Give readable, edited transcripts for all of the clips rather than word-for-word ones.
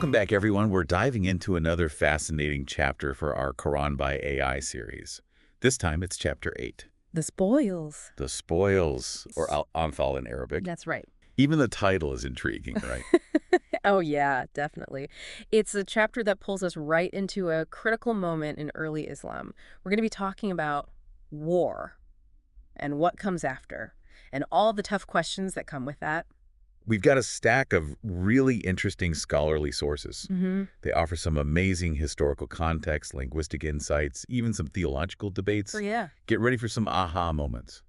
Welcome back, everyone. We're diving into another fascinating chapter for our Quran by AI series. This time, it's chapter 8. The spoils. The spoils, or Al-Anfal in Arabic. That's right. Even the title is intriguing, right? Oh, yeah, definitely. It's a chapter that pulls us right into a critical moment in early Islam. We're going to be talking about war and what comes after, and all the tough questions that come with that. We've got a stack of really interesting scholarly sources. They offer some amazing historical context, linguistic insights, even some theological debates. Oh, yeah. Get ready for some aha moments,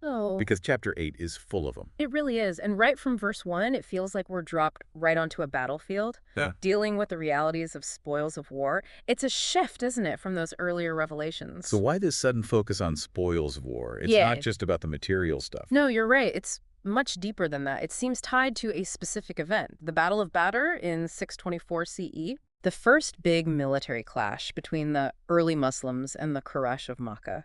Oh, because chapter 8 is full of them. it really is. And right from verse 1, it feels like we're dropped right onto a battlefield, Yeah. dealing with the realities of spoils of war. It's a shift, isn't it, from those earlier revelations? So why this sudden focus on spoils of war? It's Yeah. not just about the material stuff. No, you're right. It's much deeper than that. It seems tied to a specific event, the Battle of Badr in 624 CE, the first big military clash between the early Muslims and the Quraysh of Makkah.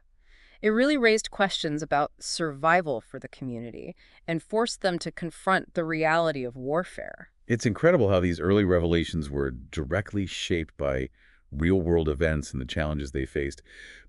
It really raised questions about survival for the community and forced them to confront the reality of warfare. It's incredible how these early revelations were directly shaped by real-world events and the challenges they faced.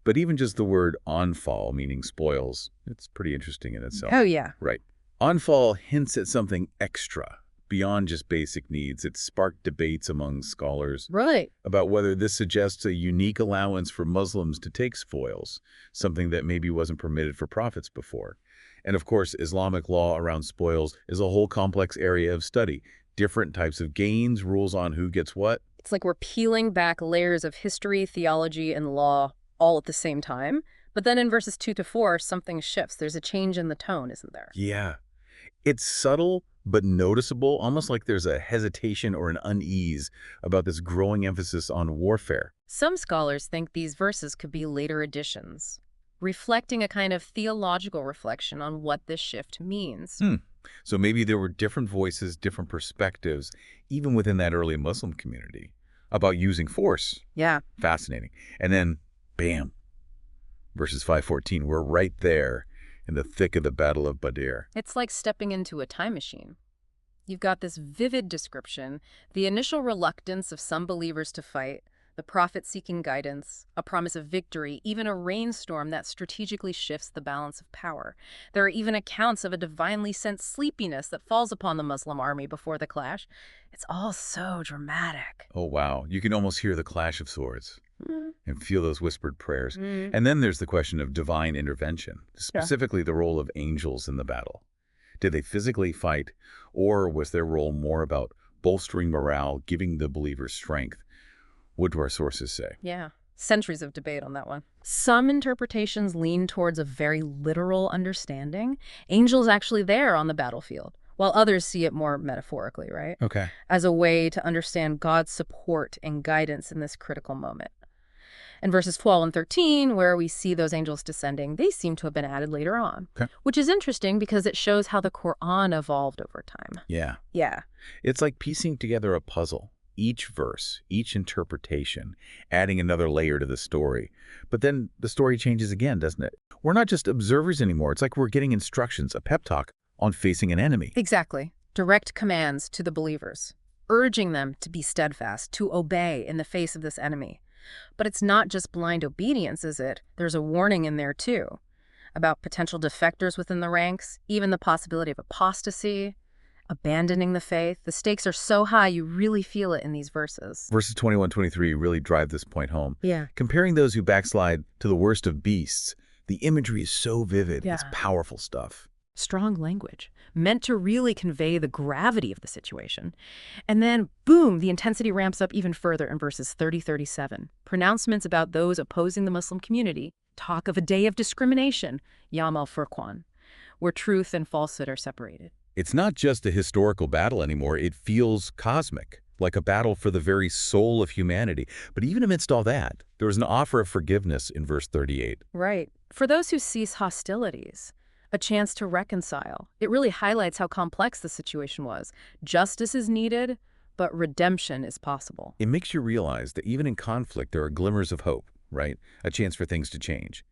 But even just the word "anfal," meaning spoils, it's pretty interesting in itself. Oh, yeah. Right. Anfal hints at something extra, beyond just basic needs. It sparked debates among scholars Right. about whether this suggests a unique allowance for Muslims to take spoils, something that maybe wasn't permitted for prophets before. And of course, Islamic law around spoils is a whole complex area of study. Different types of gains, rules on who gets what. It's like we're peeling back layers of history, theology, and law all at the same time. But then in verses 2 to 4, something shifts. There's a change in the tone, isn't there? Yeah. It's subtle but noticeable, almost like there's a hesitation or an unease about this growing emphasis on warfare. Some scholars think these verses could be later additions, reflecting a kind of theological reflection on what this shift means. So maybe there were different voices, different perspectives, even within that early Muslim community, about using force. Yeah. Fascinating. And then, bam, verses 5:14, we're right there in the thick of the Battle of Badr. It's like stepping into a time machine. You've got this vivid description, the initial reluctance of some believers to fight, the prophet seeking guidance, a promise of victory, even a rainstorm that strategically shifts the balance of power. There are even accounts of a divinely sent sleepiness that falls upon the Muslim army before the clash. It's all so dramatic. Oh, wow. You can almost hear the clash of swords and feel those whispered prayers. Mm. And then there's the question of divine intervention, specifically the role of angels in the battle. Did they physically fight, or was their role more about bolstering morale, giving the believers strength? What do our sources say? Yeah. Centuries of debate on that one. Some interpretations lean towards a very literal understanding. Angels actually there on the battlefield, while others see it more metaphorically, right? Okay. As a way to understand God's support and guidance in this critical moment. And verses 12 and 13, where we see those angels descending, they seem to have been added later on, which is interesting because it shows how the Quran evolved over time. Yeah. Yeah. It's like piecing together a puzzle. Each verse, each interpretation, adding another layer to the story. But then the story changes again, doesn't it? We're not just observers anymore. It's like we're getting instructions, a pep talk on facing an enemy. Exactly. Direct commands to the believers, urging them to be steadfast, to obey in the face of this enemy. But it's not just blind obedience, is it? There's a warning in there, too, about potential defectors within the ranks, even the possibility of apostasy, abandoning the faith. The stakes are so high, you really feel it in these verses. Verses 21-23 really drive this point home. Yeah. Comparing those who backslide to the worst of beasts, the imagery is so vivid. Yeah. It's powerful stuff. Strong language, meant to really convey the gravity of the situation. And then, boom, the intensity ramps up even further in verses 30-37. Pronouncements about those opposing the Muslim community talk of a day of discrimination, Yawm al-Furqan, where truth and falsehood are separated. It's not just a historical battle anymore. It feels cosmic, like a battle for the very soul of humanity. But even amidst all that, there was an offer of forgiveness in verse 38. Right. For those who cease hostilities, a chance to reconcile. It really highlights how complex the situation was. Justice is needed, but redemption is possible. It makes you realize that even in conflict, there are glimmers of hope, right? A chance for things to change.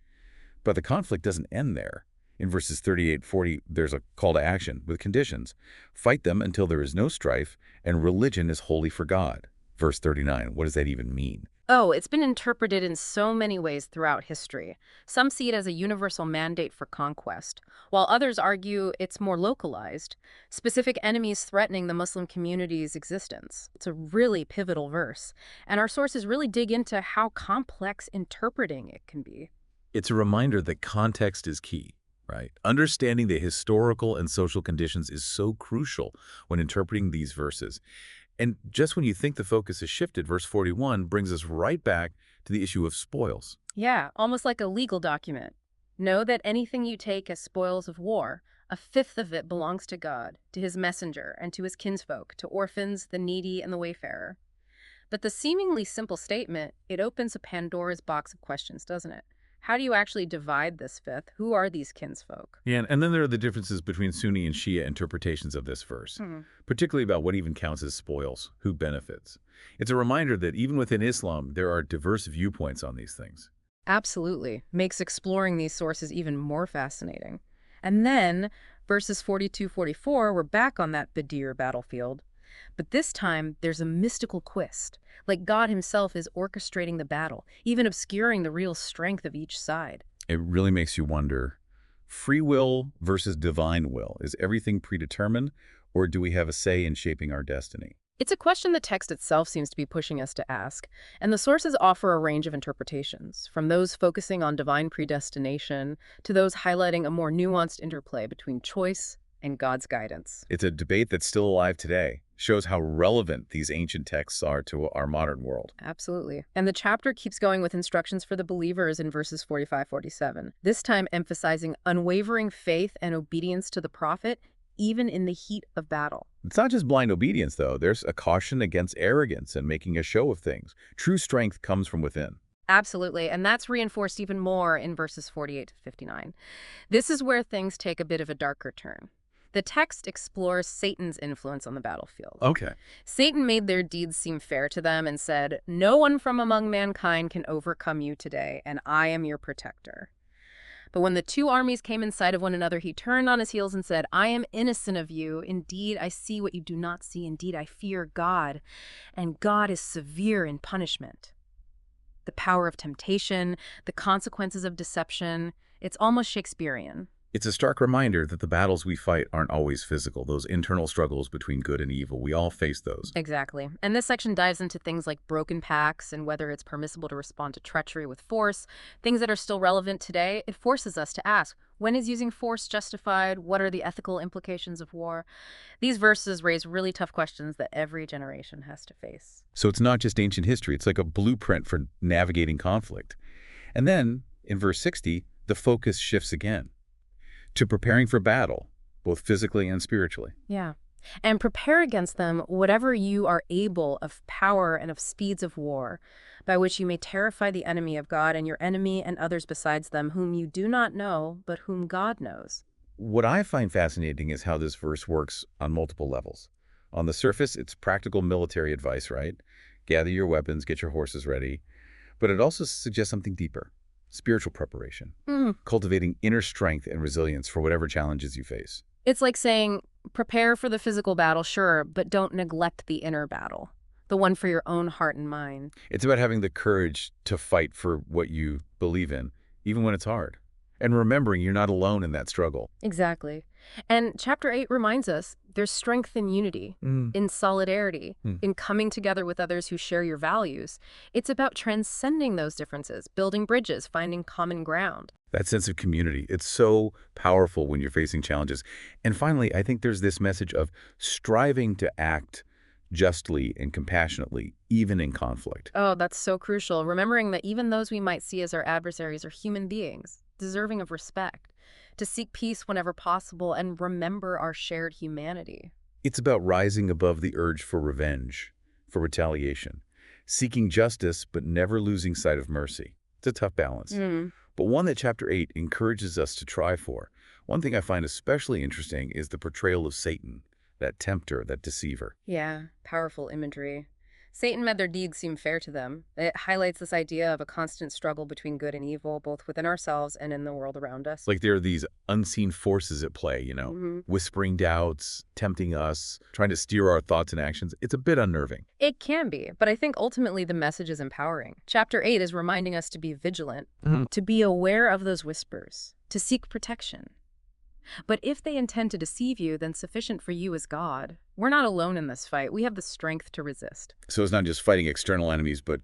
But the conflict doesn't end there. In verses 38-40, there's a call to action with conditions. Fight them until there is no strife, and religion is holy for God. Verse 39, what does that even mean? Oh, it's been interpreted in so many ways throughout history. Some see it as a universal mandate for conquest, while others argue it's more localized, specific enemies threatening the Muslim community's existence. It's a really pivotal verse, and our sources really dig into how complex interpreting it can be. It's a reminder that context is key, right? Understanding the historical and social conditions is so crucial when interpreting these verses. And just when you think the focus has shifted, verse 41 brings us right back to the issue of spoils. Yeah, almost like a legal document. Know that anything you take as spoils of war, a fifth of it belongs to God, to his messenger, and to his kinsfolk, to orphans, the needy, and the wayfarer. But the seemingly simple statement, it opens a Pandora's box of questions, doesn't it? How do you actually divide this fifth? Who are these kinsfolk? Yeah, and then there are the differences between Sunni and Shia interpretations of this verse, particularly about what even counts as spoils, who benefits. It's a reminder that even within Islam, there are diverse viewpoints on these things. Absolutely. Makes exploring these sources even more fascinating. And then, verses 42-44, we're back on that Badr battlefield. But this time, there's a mystical twist. Like God himself is orchestrating the battle, even obscuring the real strength of each side. It really makes you wonder, free will versus divine will. Is everything predetermined, or do we have a say in shaping our destiny? It's a question the text itself seems to be pushing us to ask, and the sources offer a range of interpretations, from those focusing on divine predestination to those highlighting a more nuanced interplay between choice and God's guidance. It's a debate that's still alive today. Shows how relevant these ancient texts are to our modern world. Absolutely. And the chapter keeps going with instructions for the believers in verses 45-47, this time emphasizing unwavering faith and obedience to the prophet, even in the heat of battle. It's not just blind obedience, though. There's a caution against arrogance and making a show of things. True strength comes from within. Absolutely, and that's reinforced even more in verses 48-59. This is where things take a bit of a darker turn. The text explores Satan's influence on the battlefield. Okay. Satan made their deeds seem fair to them and said, "No one from among mankind can overcome you today, and I am your protector." But when the two armies came in sight of one another, he turned on his heels and said, "I am innocent of you. Indeed, I see what you do not see. Indeed, I fear God, and God is severe in punishment." The power of temptation, the consequences of deception, it's almost Shakespearean. It's a stark reminder that the battles we fight aren't always physical. Those internal struggles between good and evil, we all face those. Exactly. And this section dives into things like broken pacts and whether it's permissible to respond to treachery with force, things that are still relevant today. It forces us to ask, when is using force justified? What are the ethical implications of war? These verses raise really tough questions that every generation has to face. So it's not just ancient history. It's like a blueprint for navigating conflict. And then, in verse 60, the focus shifts again to preparing for battle, both physically and spiritually. Yeah. And prepare against them whatever you are able of power and of speeds of war, by which you may terrify the enemy of God and your enemy and others besides them, whom you do not know, but whom God knows. What I find fascinating is how this verse works on multiple levels. On the surface, it's practical military advice, right? Gather your weapons, get your horses ready. But it also suggests something deeper. Spiritual preparation, cultivating inner strength and resilience for whatever challenges you face. It's like saying, prepare for the physical battle, sure, but don't neglect the inner battle, the one for your own heart and mind. It's about having the courage to fight for what you believe in, even when it's hard, and remembering you're not alone in that struggle. Exactly. And chapter 8 reminds us there's strength in unity, in solidarity, in coming together with others who share your values. It's about transcending those differences, building bridges, finding common ground. That sense of community, it's so powerful when you're facing challenges. And finally, I think there's this message of striving to act justly and compassionately, even in conflict. Oh, that's so crucial. Remembering that even those we might see as our adversaries are human beings, deserving of respect, to seek peace whenever possible and remember our shared humanity. It's about rising above the urge for revenge, for retaliation, seeking justice but never losing sight of mercy. It's a tough balance, but one that chapter 8 encourages us to try for. One thing I find especially interesting is the portrayal of Satan, that tempter, that deceiver. Yeah, powerful imagery. Satan made their deeds seem fair to them. It highlights this idea of a constant struggle between good and evil, both within ourselves and in the world around us. Like there are these unseen forces at play, Hmm. whispering doubts, tempting us, trying to steer our thoughts and actions. It's a bit unnerving. It can be, but I think ultimately the message is empowering. Chapter 8 is reminding us to be vigilant, to be aware of those whispers, to seek protection. But if they intend to deceive you, then sufficient for you is God. We're not alone in this fight. We have the strength to resist. So it's not just fighting external enemies, but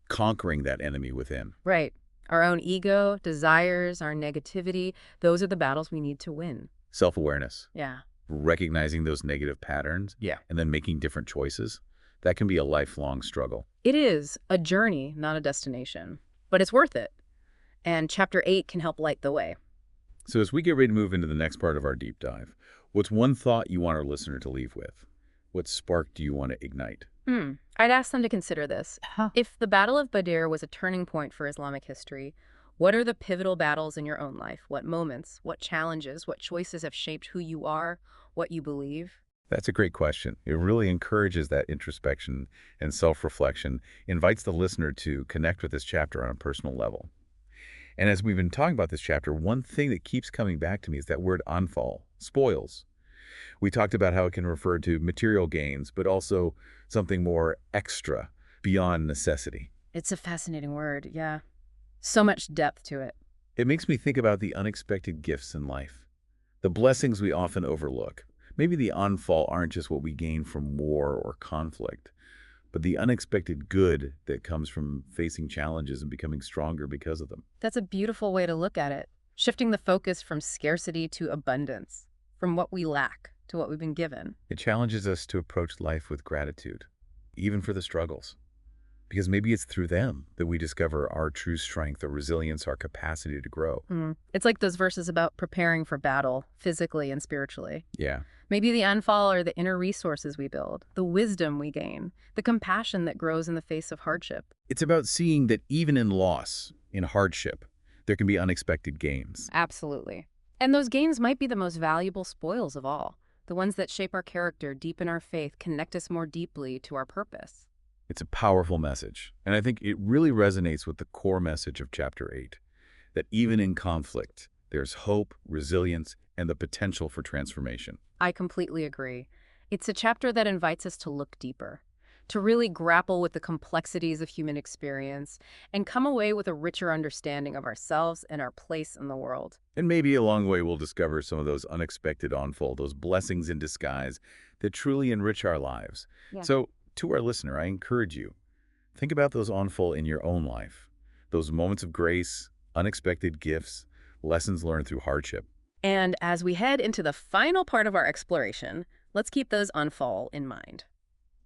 conquering that enemy within. Right. Our own ego, desires, our negativity, those are the battles we need to win. Self-awareness, Yeah. recognizing those negative patterns, and then making different choices. That can be a lifelong struggle. It is a journey, not a destination. But it's worth it. And chapter 8 can help light the way. So as we get ready to move into the next part of our deep dive, what's one thought you want our listener to leave with? What spark do you want to ignite? I'd ask them to consider this. If the Battle of Badr was a turning point for Islamic history, what are the pivotal battles in your own life? What moments, what challenges, what choices have shaped who you are, what you believe? That's a great question. It really encourages that introspection and self-reflection, invites the listener to connect with this chapter on a personal level. And as we've been talking about this chapter, one thing that keeps coming back to me is that word anfal, spoils. We talked about how it can refer to material gains, but also something more extra, beyond necessity. It's a fascinating word, yeah. So much depth to it. It makes me think about the unexpected gifts in life, the blessings we often overlook. Maybe the anfal aren't just what we gain from war or conflict, but the unexpected good that comes from facing challenges and becoming stronger because of them. That's a beautiful way to look at it, shifting the focus from scarcity to abundance, from what we lack to what we've been given. It challenges us to approach life with gratitude, even for the struggles, because maybe it's through them that we discover our true strength, our resilience, our capacity to grow. It's like those verses about preparing for battle, physically and spiritually. Yeah. Maybe the unfall are the inner resources we build, the wisdom we gain, the compassion that grows in the face of hardship. It's about seeing that even in loss, in hardship, there can be unexpected gains. Absolutely. And those gains might be the most valuable spoils of all, the ones that shape our character, deepen our faith, connect us more deeply to our purpose. It's a powerful message, and I think it really resonates with the core message of Chapter 8, that even in conflict, there's hope, resilience, and the potential for transformation. I completely agree. It's a chapter that invites us to look deeper, to really grapple with the complexities of human experience, and come away with a richer understanding of ourselves and our place in the world. And maybe along the way we'll discover some of those unexpected unfold, those blessings in disguise that truly enrich our lives. Yeah. So, to our listener, I encourage you, think about those unfold in your own life, those moments of grace, unexpected gifts, lessons learned through hardship. And as we head into the final part of our exploration, let's keep those unfall in mind.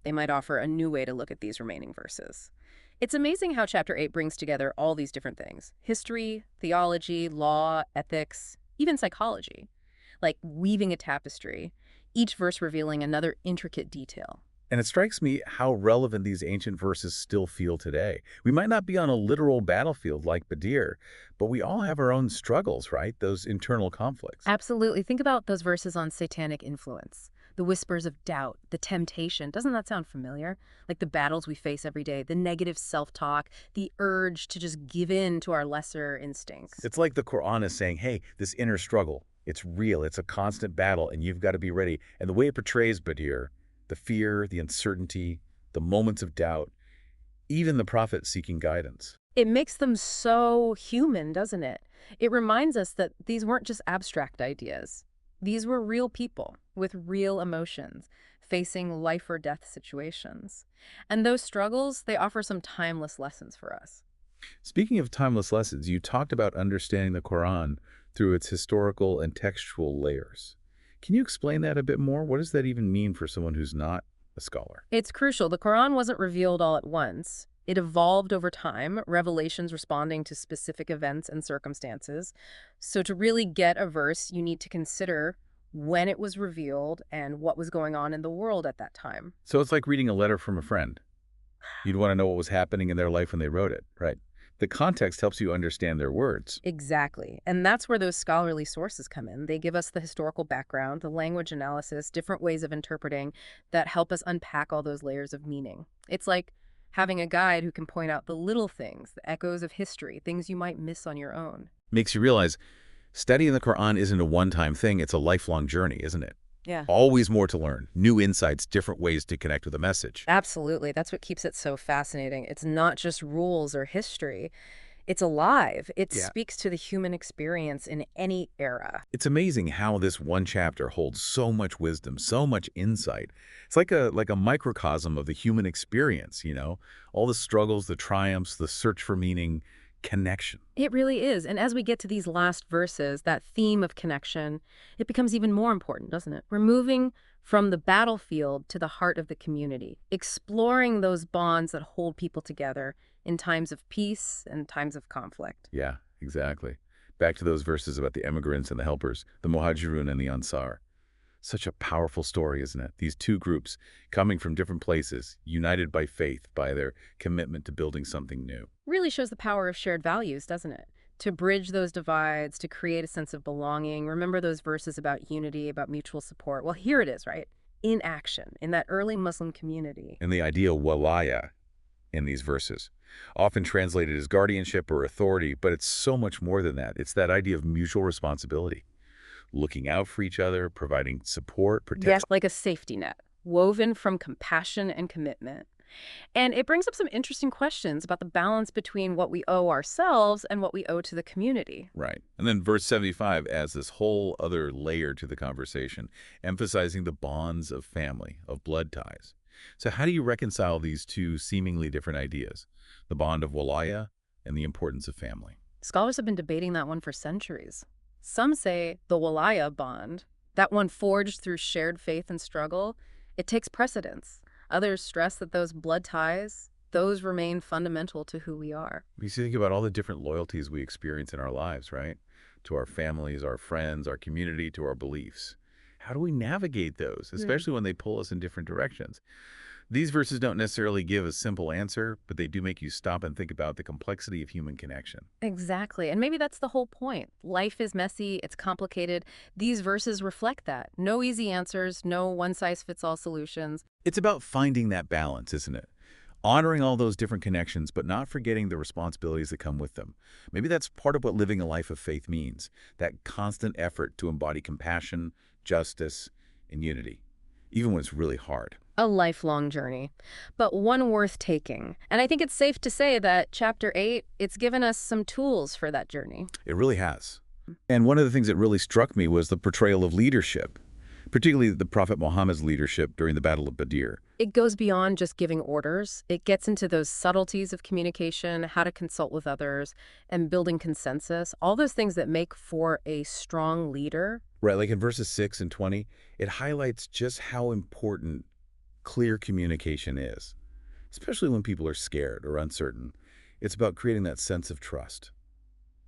They might offer a new way to look at these remaining verses. It's amazing how Chapter 8 brings together all these different things: history, theology, law, ethics, even psychology, like weaving a tapestry, each verse revealing another intricate detail. And it strikes me how relevant these ancient verses still feel today. We might not be on a literal battlefield like Badr, but we all have our own struggles, right? Those internal conflicts. Absolutely. Think about those verses on satanic influence, the whispers of doubt, the temptation. Doesn't that sound familiar? Like the battles we face every day, the negative self-talk, the urge to just give in to our lesser instincts. It's like the Quran is saying, hey, this inner struggle, it's real, it's a constant battle, and you've got to be ready. And the way it portrays Badr, the fear, the uncertainty, the moments of doubt, even the prophet seeking guidance. It makes them so human, doesn't it? It reminds us that these weren't just abstract ideas. These were real people with real emotions, facing life or death situations. And those struggles, they offer some timeless lessons for us. Speaking of timeless lessons, you talked about understanding the Quran through its historical and textual layers. Can you explain that a bit more? What does that even mean for someone who's not a scholar? It's crucial. The Quran wasn't revealed all at once. It evolved over time, revelations responding to specific events and circumstances. So to really get a verse, you need to consider when it was revealed and what was going on in the world at that time. So it's like reading a letter from a friend. You'd want to know what was happening in their life when they wrote it, right? The context helps you understand their words. Exactly. And that's where those scholarly sources come in. They give us the historical background, the language analysis, different ways of interpreting that help us unpack all those layers of meaning. It's like having a guide who can point out the little things, the echoes of history, things you might miss on your own. Makes you realize studying the Quran isn't a one-time thing, it's a lifelong journey, isn't it? Yeah. Always more to learn, new insights, different ways to connect with a message. Absolutely. That's what keeps it so fascinating. It's not just rules or history. It's alive. It Yeah. speaks to the human experience in any era. It's amazing how this one chapter holds so much wisdom, so much insight. It's like a microcosm of the human experience, you know? All the struggles, the triumphs, the search for meaning, connection. It really is. And as we get to these last verses, that theme of connection, it becomes even more important, doesn't it? We're moving from the battlefield to the heart of the community, exploring those bonds that hold people together in times of peace and times of conflict. Yeah, exactly. Back to those verses about the immigrants and the helpers, the Muhajirun and the Ansar. Such a powerful story, isn't it? These two groups coming from different places, united by faith, by their commitment to building something new. Really shows the power of shared values, doesn't it? To bridge those divides, to create a sense of belonging. Remember those verses about unity, about mutual support? Well, here it is, right? In action, in that early Muslim community. And the idea walaya in these verses, often translated as guardianship or authority, but it's so much more than that. It's that idea of mutual responsibility, looking out for each other, providing support, protection. Yes, like a safety net, woven from compassion and commitment. And it brings up some interesting questions about the balance between what we owe ourselves and what we owe to the community. Right. And then verse 75 adds this whole other layer to the conversation, emphasizing the bonds of family, of blood ties. So how do you reconcile these two seemingly different ideas, the bond of walaya and the importance of family? Scholars have been debating that one for centuries. Some say the walaya bond, that one forged through shared faith and struggle, it takes precedence. Others stress that those blood ties, those remain fundamental to who we are. You see, think about all the different loyalties we experience in our lives, right? To our families, our friends, our community, to our beliefs. How do we navigate those, especially when they pull us in different directions? These verses don't necessarily give a simple answer, but they do make you stop and think about the complexity of human connection. Exactly. And maybe that's the whole point. Life is messy, it's complicated. These verses reflect that. No easy answers, no one-size-fits-all solutions. It's about finding that balance, isn't it? Honoring all those different connections, but not forgetting the responsibilities that come with them. Maybe that's part of what living a life of faith means, that constant effort to embody compassion, justice, and unity, even when it's really hard. A lifelong journey, but one worth taking. And I think it's safe to say that Chapter 8, it's given us some tools for that journey. It really has. And one of the things that really struck me was the portrayal of leadership, particularly the Prophet Muhammad's leadership during the Battle of Badr. It goes beyond just giving orders. It gets into those subtleties of communication, how to consult with others, and building consensus, all those things that make for a strong leader. Right, like in verses 6 and 20, it highlights just how important clear communication is, especially when people are scared or uncertain. It's about creating that sense of trust.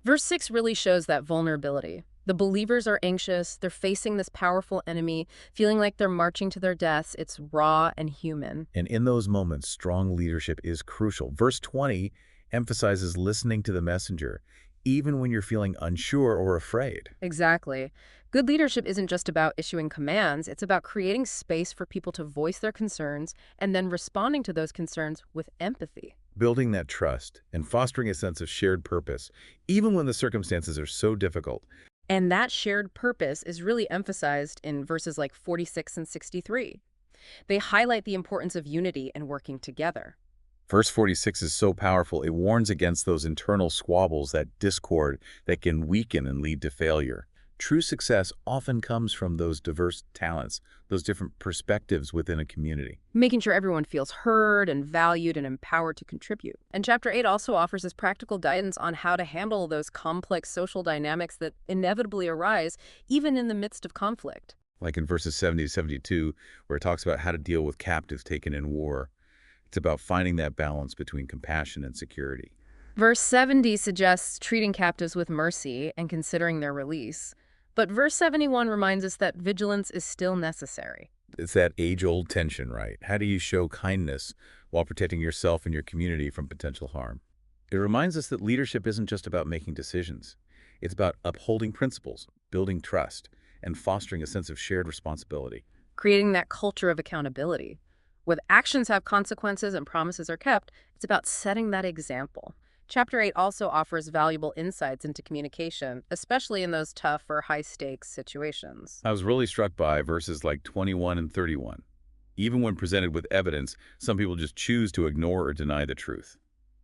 Verse 6 really shows that vulnerability. The believers are anxious, they're facing this powerful enemy, feeling like they're marching to their deaths. It's raw and human. And in those moments, strong leadership is crucial. Verse 20 emphasizes listening to the messenger, even when you're feeling unsure or afraid. Exactly. Good leadership isn't just about issuing commands, it's about creating space for people to voice their concerns and then responding to those concerns with empathy. Building that trust and fostering a sense of shared purpose, even when the circumstances are so difficult. And that shared purpose is really emphasized in verses like 46 and 63. They highlight the importance of unity and working together. Verse 46 is so powerful, it warns against those internal squabbles, that discord that can weaken and lead to failure. True success often comes from those diverse talents, those different perspectives within a community. Making sure everyone feels heard and valued and empowered to contribute. And Chapter 8 also offers us practical guidance on how to handle those complex social dynamics that inevitably arise even in the midst of conflict. Like in verses 70 to 72, where it talks about how to deal with captives taken in war. It's about finding that balance between compassion and security. Verse 70 suggests treating captives with mercy and considering their release. But verse 71 reminds us that vigilance is still necessary. It's that age-old tension, right? How do you show kindness while protecting yourself and your community from potential harm? It reminds us that leadership isn't just about making decisions. It's about upholding principles, building trust, and fostering a sense of shared responsibility. Creating that culture of accountability. With actions have consequences and promises are kept, it's about setting that example. Chapter 8 also offers valuable insights into communication, especially in those tough or high-stakes situations. I was really struck by verses like 21 and 31. Even when presented with evidence, some people just choose to ignore or deny the truth.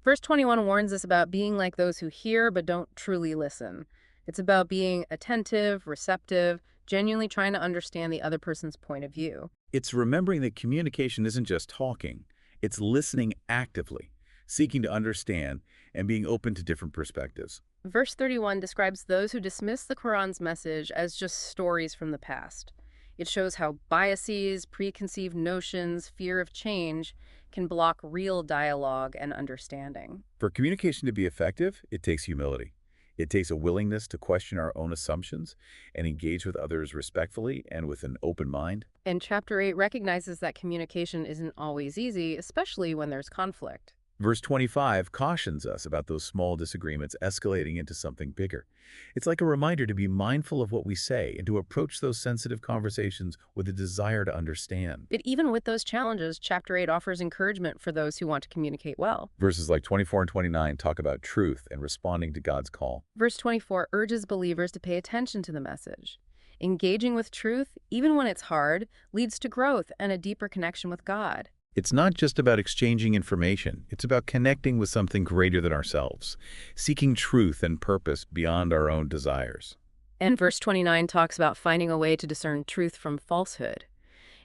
Verse 21 warns us about being like those who hear but don't truly listen. It's about being attentive, receptive, genuinely trying to understand the other person's point of view. It's remembering that communication isn't just talking, it's listening actively, seeking to understand, and being open to different perspectives. Verse 31 describes those who dismiss the Quran's message as just stories from the past. It shows how biases, preconceived notions, fear of change can block real dialogue and understanding. For communication to be effective, it takes humility. It takes a willingness to question our own assumptions and engage with others respectfully and with an open mind. And Chapter 8 recognizes that communication isn't always easy, especially when there's conflict. Verse 25 cautions us about those small disagreements escalating into something bigger. It's like a reminder to be mindful of what we say and to approach those sensitive conversations with a desire to understand. But even with those challenges, Chapter 8 offers encouragement for those who want to communicate well. Verses like 24 and 29 talk about truth and responding to God's call. Verse 24 urges believers to pay attention to the message. Engaging with truth, even when it's hard, leads to growth and a deeper connection with God. It's not just about exchanging information. It's about connecting with something greater than ourselves, seeking truth and purpose beyond our own desires. And verse 29 talks about finding a way to discern truth from falsehood.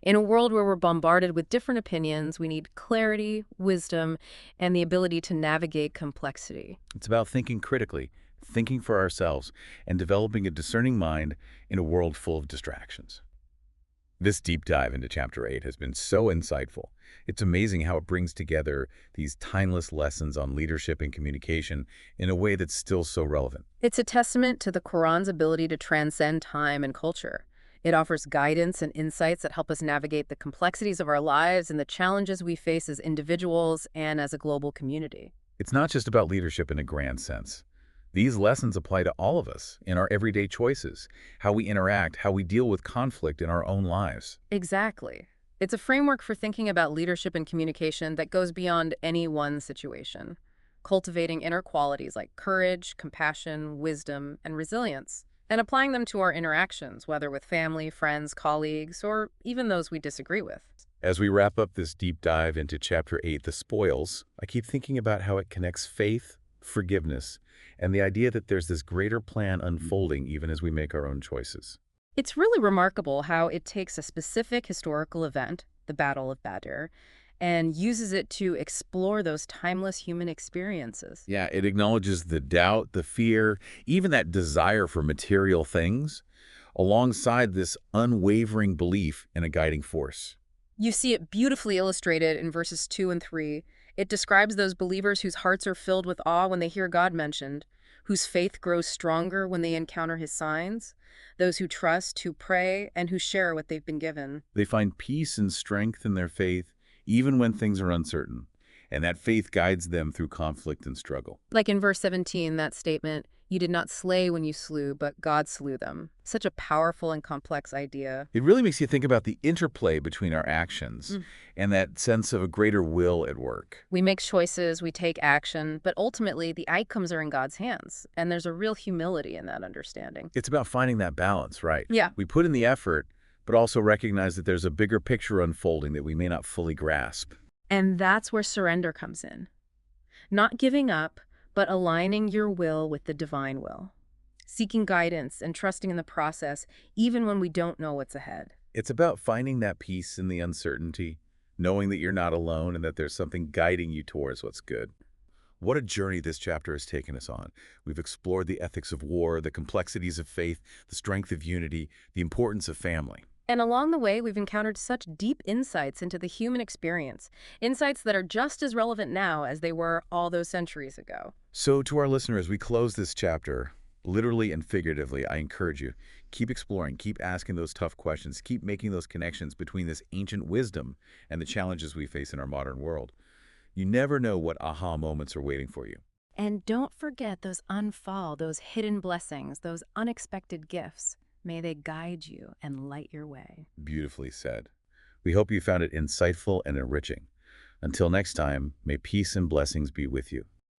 In a world where we're bombarded with different opinions, we need clarity, wisdom, and the ability to navigate complexity. It's about thinking critically, thinking for ourselves, and developing a discerning mind in a world full of distractions. This deep dive into Chapter 8 has been so insightful. It's amazing how it brings together these timeless lessons on leadership and communication in a way that's still so relevant. It's a testament to the Quran's ability to transcend time and culture. It offers guidance and insights that help us navigate the complexities of our lives and the challenges we face as individuals and as a global community. It's not just about leadership in a grand sense. These lessons apply to all of us in our everyday choices, how we interact, how we deal with conflict in our own lives. Exactly. It's a framework for thinking about leadership and communication that goes beyond any one situation, cultivating inner qualities like courage, compassion, wisdom, and resilience, and applying them to our interactions, whether with family, friends, colleagues, or even those we disagree with. As we wrap up this deep dive into Chapter 8, The Spoils, I keep thinking about how it connects faith, forgiveness, and the idea that there's this greater plan unfolding even as we make our own choices. It's really remarkable how it takes a specific historical event, the Battle of Badr, and uses it to explore those timeless human experiences. Yeah, it acknowledges the doubt, the fear, even that desire for material things, alongside this unwavering belief in a guiding force. You see it beautifully illustrated in verses 2 and 3. It describes those believers whose hearts are filled with awe when they hear God mentioned, whose faith grows stronger when they encounter his signs, those who trust, who pray, and who share what they've been given. They find peace and strength in their faith, even when things are uncertain, and that faith guides them through conflict and struggle. Like in verse 17, that statement, "You did not slay when you slew, but God slew them." Such a powerful and complex idea. It really makes you think about the interplay between our actions and that sense of a greater will at work. We make choices, we take action, but ultimately the outcomes are in God's hands, and there's a real humility in that understanding. It's about finding that balance, right? Yeah. We put in the effort, but also recognize that there's a bigger picture unfolding that we may not fully grasp. And that's where surrender comes in. Not giving up, but aligning your will with the divine will. Seeking guidance and trusting in the process, even when we don't know what's ahead. It's about finding that peace in the uncertainty, knowing that you're not alone and that there's something guiding you towards what's good. What a journey this chapter has taken us on. We've explored the ethics of war, the complexities of faith, the strength of unity, the importance of family. And along the way, we've encountered such deep insights into the human experience, insights that are just as relevant now as they were all those centuries ago. So to our listeners, we close this chapter, literally and figuratively. I encourage you, keep exploring, keep asking those tough questions, keep making those connections between this ancient wisdom and the challenges we face in our modern world. You never know what aha moments are waiting for you. And don't forget those unfall, those hidden blessings, those unexpected gifts. May they guide you and light your way. Beautifully said. We hope you found it insightful and enriching. Until next time, may peace and blessings be with you.